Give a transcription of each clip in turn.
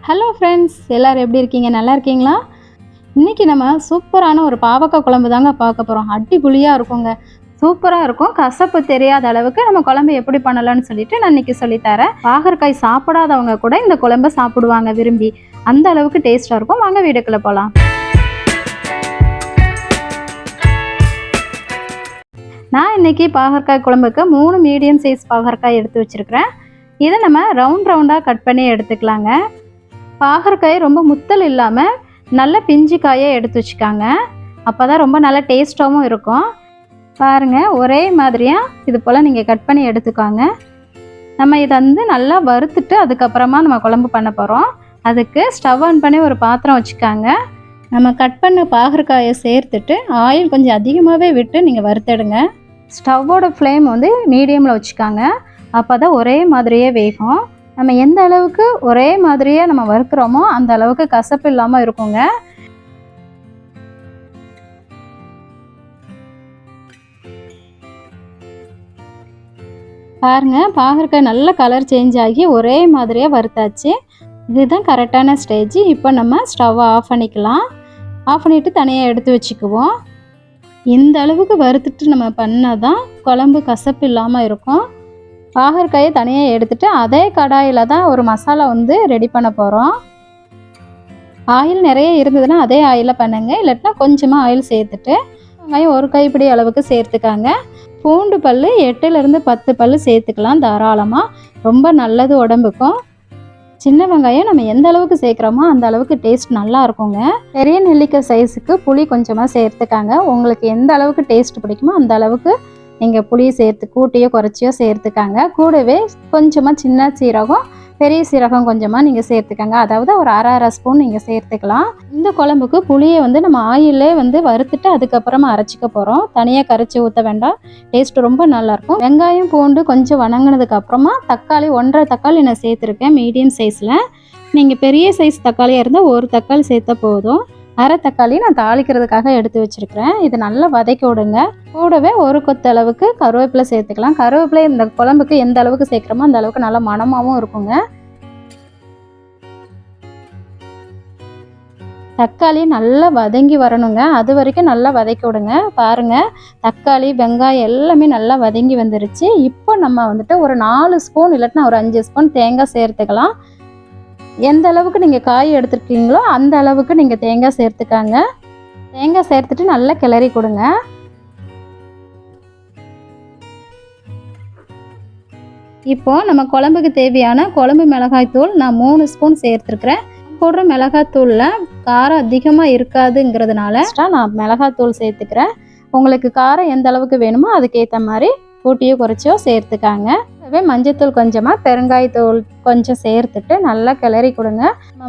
Hello friends, எல்லோரும் எப்படி இருக்கீங்க? நல்லா இருக்கீங்களா? இன்றைக்கி நம்ம சூப்பரான ஒரு பாவக்காய் குழம்பு தாங்க பார்க்க போகிறோம். அடிபொலியாக இருக்குங்க, சூப்பராக இருக்கும். கசப்பு தெரியாத அளவுக்கு நம்ம குழம்பு எப்படி பண்ணலான்னு சொல்லிட்டு நான் இன்றைக்கி சொல்லித்தரேன். பாகற்காய் சாப்பிடாதவங்க கூட இந்த குழம்பை சாப்பிடுவாங்க விரும்பி. அந்த அளவுக்கு டேஸ்ட்டாக இருக்கும். வாங்க வீடியோக்குள்ளே போகலாம். நான் இன்றைக்கி பாகற்காய் குழம்புக்கு 3 மீடியம் சைஸ் பாகற்காய் எடுத்து வச்சுருக்கிறேன். இதை நம்ம ரவுண்டாக கட் பண்ணி எடுத்துக்கலாங்க. பாகற்காய் ரொம்ப முத்தல் இல்லாமல் நல்ல பிஞ்சு காயை எடுத்து வச்சுக்காங்க. அப்போ தான் ரொம்ப நல்ல டேஸ்ட்டாகவும் இருக்கும். பாருங்கள், ஒரே மாதிரியாக இது போல் நீங்கள் கட் பண்ணி எடுத்துக்காங்க. நம்ம இதை நல்லா வறுத்துட்டு அதுக்கப்புறமா நம்ம குழம்பு பண்ண போகிறோம். அதுக்கு ஸ்டவ் ஆன் பண்ணி ஒரு பாத்திரம் வச்சுக்காங்க. நம்ம கட் பண்ண பாகற்காயை சேர்த்துட்டு ஆயில் கொஞ்சம் அதிகமாகவே விட்டு நீங்கள் வறுத்தெடுங்க. ஸ்டவ்வோட ஃப்ளேம் மீடியமில் வச்சுக்காங்க. அப்போ தான் ஒரே மாதிரியே வேகும். நம்ம எந்த அளவுக்கு ஒரே மாதிரியே நம்ம வறுக்கிறோமோ அந்த அளவுக்கு கசப்பு இல்லாமல் இருக்குங்க. பாருங்க, பாகற்காய் நல்ல கலர் சேஞ்ச் ஆகி ஒரே மாதிரியே வறுத்தாச்சு. இதுதான் கரெக்டான ஸ்டேஜ். இப்போ நம்ம ஸ்டவ்வை ஆஃப் பண்ணிக்கலாம். ஆஃப் பண்ணிவிட்டு தனியாக எடுத்து வச்சுக்குவோம். இந்த அளவுக்கு வறுத்துட்டு நம்ம பண்ணால் தான் குழம்பு கசப்பு இல்லாமல் இருக்கும். பாகற்காயை தனியாக எடுத்துகிட்டு அதே கடாயில் தான் ஒரு மசாலா ரெடி பண்ண போகிறோம். ஆயில் நிறைய இருந்ததுன்னா அதே ஆயிலில் பண்ணுங்கள், இல்லாட்டினா கொஞ்சமாக ஆயில் சேர்த்துட்டு வெங்காயம் 1 கைப்பிடி அளவுக்கு சேர்த்துக்காங்க. பூண்டு பல் 8லேருந்து 10 பல் சேர்த்துக்கலாம் தாராளமாக. ரொம்ப நல்லது உடம்புக்கும். சின்ன வெங்காயம் நம்ம எந்த அளவுக்கு சேர்க்குறோமோ அந்த அளவுக்கு டேஸ்ட் நல்லா இருக்குங்க. பெரிய நெல்லிக்காய் சைஸுக்கு புளி கொஞ்சமாக சேர்த்துக்காங்க. உங்களுக்கு எந்த அளவுக்கு டேஸ்ட் பிடிக்குமோ அந்த அளவுக்கு நீங்கள் புளி சேர்த்து கூட்டியோ குறைச்சியோ சேர்த்துக்காங்க. கூடவே கொஞ்சமாக சின்ன சீரகம், பெரிய சீரகம் கொஞ்சமாக நீங்கள் சேர்த்துக்காங்க. அதாவது ஒரு அரை ஸ்பூன் நீங்கள் சேர்த்துக்கலாம். இந்த குழம்புக்கு புளியை நம்ம ஆயிலே வறுத்துட்டு அதுக்கப்புறமா அரைச்சிக்க போகிறோம். தனியாக கரைச்சி ஊற்ற வேண்டாம். டேஸ்ட் ரொம்ப நல்லாயிருக்கும். வெங்காயம் பூண்டு கொஞ்சம் வணங்கினதுக்கு அப்புறமா தக்காளி 1.5 தக்காளி நான் சேர்த்துருக்கேன் மீடியம் சைஸில். நீங்கள் பெரிய சைஸ் தக்காளியாக இருந்தால் 1 தக்காளி சேர்த்தா போதும். அரை தக்காளி நான் தாளிக்கிறதுக்காக எடுத்து வச்சுருக்கிறேன். இது நல்லா வதக்கி விடுங்க. கூடவே 1 கொத்து அளவுக்கு கருவேப்பிலை சேர்த்துக்கலாம். கருவேப்பிலை இந்த குழம்புக்கு எந்த அளவுக்கு சேர்க்குறோமோ அந்த அளவுக்கு நல்லா மணமாகவும் இருக்குங்க. தக்காளி நல்லா வதங்கி வரணுங்க. அது வரைக்கும் நல்லா வதக்கி விடுங்க. பாருங்கள், தக்காளி வெங்காயம் எல்லாமே நல்லா வதங்கி வந்துருச்சு. இப்போ நம்ம ஒரு 4 ஸ்பூன் இல்லாட்டினா ஒரு 5 ஸ்பூன் தேங்காய் சேர்த்துக்கலாம். எந்த அளவுக்கு நீங்கள் காய் எடுத்துருக்கீங்களோ அந்த அளவுக்கு நீங்கள் தேங்காய் சேர்த்துக்காங்க. தேங்காய் சேர்த்துட்டு நல்லா கிளறி கொடுங்க. இப்போது நம்ம குழம்புக்கு தேவையான குழம்பு மிளகாய்த்தூள் நான் 3 ஸ்பூன் சேர்த்துருக்குறேன். போடுற மிளகாத்தூளில் காரம் அதிகமாக இருக்காதுங்கிறதுனால நான் மிளகாத்தூள் சேர்த்துக்கிறேன். உங்களுக்கு காரம் எந்த அளவுக்கு வேணுமோ அதுக்கேற்ற மாதிரி கூட்டியோ குறைச்சியோ சேர்த்துக்காங்க. மஞ்சத்தூள் கொஞ்சமாக, பெருங்காயத்தூள் கொஞ்சம் சேர்த்துட்டு நல்லா கிளறி கொடுங்க.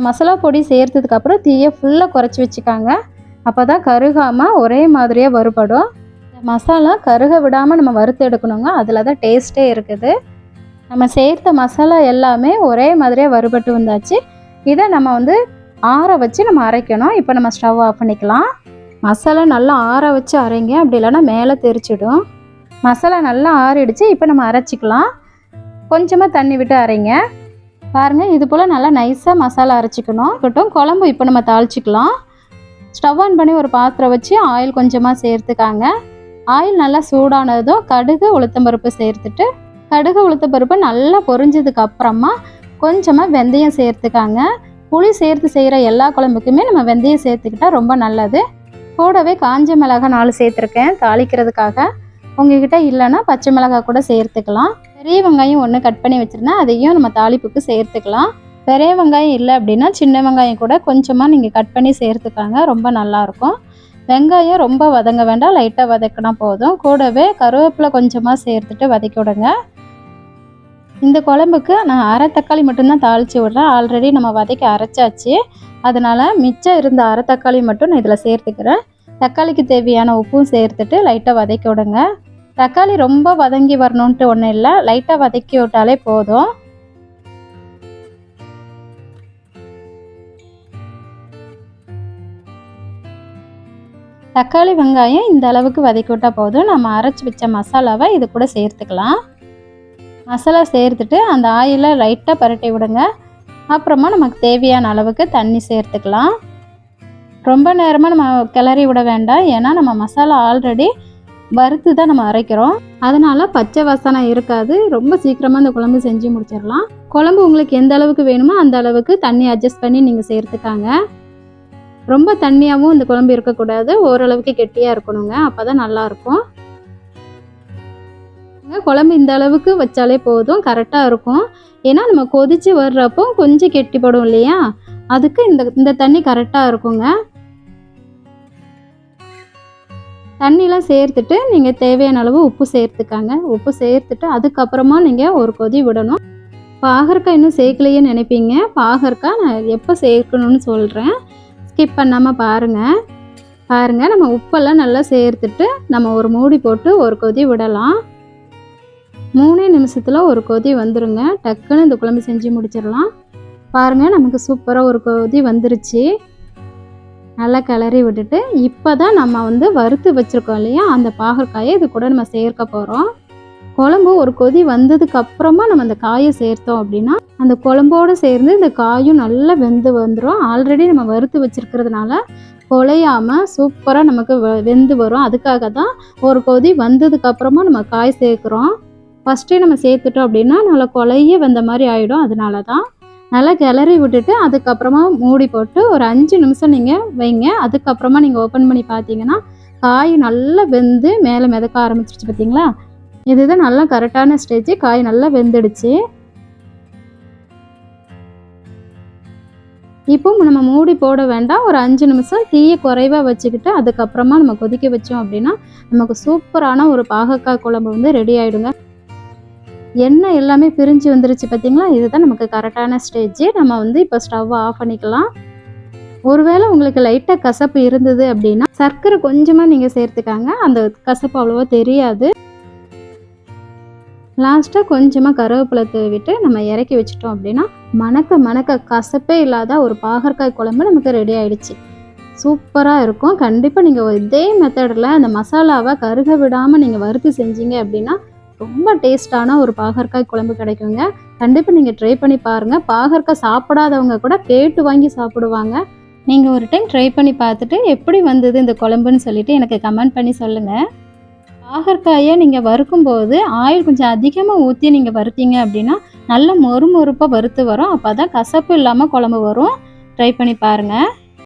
மசாலா பொடி சேர்த்ததுக்கப்புறம் தீயை ஃபுல்லாக குறைச்சி வச்சுக்காங்க. அப்போ தான் கருகாமல் ஒரே மாதிரியே வறுபடும். மசாலா கருக விடாமல் நம்ம வறுத்து எடுக்கணுங்க. அதில் தான் டேஸ்ட்டே இருக்குது. நம்ம சேர்த்த மசாலா எல்லாமே ஒரே மாதிரியே வறுபட்டு வந்தாச்சு. இதை நம்ம ஆற வச்சு நம்ம அரைக்கணும். இப்போ நம்ம ஸ்டவ் ஆஃப் பண்ணிக்கலாம். மசாலா நல்லா ஆற வச்சு அரைங்க, அப்படி இல்லைன்னா மேலே தெரிச்சிடும். மசாலா நல்லா ஆறிடுச்சு. இப்போ நம்ம அரைச்சிக்கலாம். கொஞ்சமாக தண்ணி விட்டு அரைங்க. பாருங்கள், இது போல் நல்லா நைஸாக மசாலா அரைச்சிக்கணும். இருக்கட்டும், குழம்பு இப்போ நம்ம தாளிச்சிக்கலாம். ஸ்டவ் ஆன் பண்ணி ஒரு பாத்திரம் வச்சு ஆயில் கொஞ்சமாக சேர்த்துக்காங்க. ஆயில் நல்லா சூடானதும் கடுகு உளுத்தம்பருப்பு சேர்த்துட்டு, கடுகு உளுத்தம்பருப்பு நல்லா பொரிஞ்சதுக்கு அப்புறமா கொஞ்சமாக வெந்தயம் சேர்த்துக்காங்க. புளி சேர்த்து செய்கிற எல்லா குழம்புக்குமே நம்ம வெந்தயம் சேர்த்துக்கிட்டால் ரொம்ப நல்லது. கூடவே காஞ்ச மிளகாய் 4 சேர்த்துருக்கேன் தாளிக்கிறதுக்காக. உங்ககிட்ட இல்லைன்னா பச்சை மிளகாய் கூட சேர்த்துக்கலாம். பெரிய வெங்காயம் 1 கட் பண்ணி வச்சுருந்தேன், அதையும் நம்ம தாளிப்புக்கு சேர்த்துக்கலாம். பெரிய வெங்காயம் இல்லை அப்படின்னா சின்ன வெங்காயம் கூட கொஞ்சமாக நீங்கள் கட் பண்ணி சேர்த்துக்காங்க. ரொம்ப நல்லாயிருக்கும். வெங்காயம் ரொம்ப வதங்க வேண்டாம், லைட்டாக வதக்கினா போதும். கூடவே கருவேப்பிலை கொஞ்சமாக சேர்த்துட்டு வதக்கி விடுங்க. இந்த குழம்புக்கு நான் அரை தக்காளி மட்டும்தான் தாளித்து விடுறேன். ஆல்ரெடி நம்ம வதக்கி அரைச்சாச்சு. அதனால் மிச்சம் இருந்த அரை தக்காளி மட்டும் நான் இதில் சேர்த்துக்கிறேன். தக்காளிக்கு தேவையான உப்பும் சேர்த்துட்டு லைட்டாக வதக்கி விடுங்க. தக்காளி ரொம்ப வதங்கி வரணுன்ட்டு ஒன்றும் இல்லை, லைட்டாக வதக்கி விட்டாலே போதும். தக்காளி வெங்காயம் இந்த அளவுக்கு வதக்கி விட்டால் போதும். நம்ம அரைச்சி வச்ச மசாலாவை இது கூட சேர்த்துக்கலாம். மசாலா சேர்த்துட்டு அந்த ஆயிலை லைட்டாக பரட்டி விடுங்க. அப்புறமா நமக்கு தேவையான அளவுக்கு தண்ணி சேர்த்துக்கலாம். ரொம்ப நேரமாக நம்ம கிளறி விட வேண்டாம், ஏன்னா நம்ம மசாலா ஆல்ரெடி வறுத்து தான் நம்ம அரைக்கிறோம். அதனால் பச்சை வாசனை இருக்காது. ரொம்ப சீக்கிரமாக இந்த குழம்பு செஞ்சு முடிச்சிடலாம். குழம்பு உங்களுக்கு எந்த அளவுக்கு வேணுமோ அந்த அளவுக்கு தண்ணி அட்ஜஸ்ட் பண்ணி நீங்கள் சேர்த்துக்காங்க. ரொம்ப தண்ணியாகவும் இந்த குழம்பு இருக்கக்கூடாது, ஓரளவுக்கு கெட்டியாக இருக்கணுங்க, அப்போ தான் நல்லாயிருக்கும். குழம்பு இந்த அளவுக்கு வச்சாலே போதும், கரெக்டாக இருக்கும். ஏன்னா நம்ம கொதித்து வர்றப்போ கொஞ்சம் கெட்டிப்படும் இல்லையா, அதுக்கு இந்த தண்ணி கரெக்டாக இருக்குங்க. தண்ணிலாம் சேர்த்துட்டு நீங்கள் தேவையான அளவு உப்பு சேர்த்துக்காங்க. உப்பு சேர்த்துட்டு அதுக்கப்புறமா நீங்கள் ஒரு கொதி விடணும். பாகற்காய் இன்னும் சேர்க்கலையே நினைப்பீங்க. பாகற்காய் நான் எப்போ சேர்க்கணும்னு சொல்கிறேன், ஸ்கிப் பண்ணாமல் பாருங்கள். நம்ம உப்பெல்லாம் நல்லா சேர்த்துட்டு நம்ம ஒரு மூடி போட்டு ஒரு கொதி விடலாம். 3 நிமிஷத்தில் ஒரு கொதி வந்துருங்க. டக்குன்னு இந்த குழம்பு செஞ்சு முடிச்சிடலாம். பாருங்கள், நமக்கு சூப்பராக ஒரு கொதி வந்துருச்சு. நல்லா கிளறி விட்டுட்டு இப்போ தான் நம்ம வந்து வறுத்து வச்சுருக்கோம் இல்லையா, அந்த பாகற்காயை இது கூட நம்ம சேர்க்க போகிறோம். குழம்பு ஒரு கொதி வந்ததுக்கு அப்புறமா நம்ம அந்த காயை சேர்த்தோம் அப்படின்னா அந்த குழம்போடு சேர்ந்து இந்த காயும் நல்லா வெந்து வந்துடும். ஆல்ரெடி நம்ம வறுத்து வச்சுருக்கிறதுனால குழையாமல் சூப்பராக நமக்கு வெந்து வரும். அதுக்காக தான் ஒரு கொதி வந்ததுக்கு அப்புறமா நம்ம காய் சேர்க்குறோம். ஃபஸ்ட்டே நம்ம சேர்த்துட்டோம் அப்படின்னா நல்லா குழைய வெந்த மாதிரி ஆகிடும். அதனால தான் நல்லா கிளறி விட்டுட்டு அதுக்கப்புறமா மூடி போட்டு ஒரு 5 நிமிஷம் நீங்கள் வைங்க. அதுக்கப்புறமா நீங்கள் ஓப்பன் பண்ணி பார்த்தீங்கன்னா காய் நல்லா வெந்து மேலே மிதக்க ஆரம்பிச்சிருச்சு. பார்த்தீங்களா, இதுதான் நல்லா கரெக்டான ஸ்டேஜ். காய் நல்லா வெந்துடுச்சு. இப்போ நம்ம மூடி போட வேண்டாம், ஒரு 5 நிமிஷம் தீயை குறைவாக வச்சுக்கிட்டு அதுக்கப்புறமா நம்ம கொதிக்க வச்சோம் அப்படின்னா நமக்கு சூப்பரான ஒரு பாகற்காய் குழம்பு வந்து ரெடி ஆகிடுங்க. எண்ணெய் எல்லாமே பிரிஞ்சு வந்துருச்சு பார்த்தீங்களா, இதுதான் நமக்கு கரெக்டான ஸ்டேஜ். நம்ம வந்து இப்போ ஸ்டவ்வை ஆஃப் பண்ணிக்கலாம். ஒருவேளை உங்களுக்கு லைட்டாக கசப்பு இருந்தது அப்படின்னா சர்க்கரை கொஞ்சமாக நீங்கள் சேர்த்துக்காங்க, அந்த கசப்பு அவ்வளோவா தெரியாது. லாஸ்ட்டாக கொஞ்சமாக கருவேப்பிலை தூவிட்டு நம்ம இறக்கி வச்சிட்டோம் அப்படின்னா மணக்க கசப்பே இல்லாத ஒரு பாகற்காய் குழம்பு நமக்கு ரெடி ஆகிடுச்சு. சூப்பராக இருக்கும். கண்டிப்பாக நீங்கள் இதே மெத்தடில் அந்த மசாலாவை கருக விடாமல் நீங்கள் வறுத்து செஞ்சீங்க அப்படின்னா ரொம்ப டேஸ்டான ஒரு பாகற்காய் குழம்பு கிடைக்குங்க. கண்டிப்பாக நீங்கள் ட்ரை பண்ணி பாருங்கள். பாகற்காய் சாப்பிடாதவங்க கூட கேட்டு வாங்கி சாப்பிடுவாங்க. நீங்கள் ஒரு டைம் ட்ரை பண்ணி பார்த்துட்டு எப்படி வந்தது இந்த குழம்புன்னு சொல்லிட்டு எனக்கு கமெண்ட் பண்ணி சொல்லுங்கள். பாகற்காயை நீங்கள் வறுக்கும்போது ஆயில் கொஞ்சம் அதிகமாக ஊற்றி நீங்கள் வறுத்தீங்க அப்படின்னா நல்ல மொறுமொறுப்பாக வறுத்து வரும். அப்போ தான் கசப்பு இல்லாமல் குழம்பு வரும். ட்ரை பண்ணி பாருங்கள்.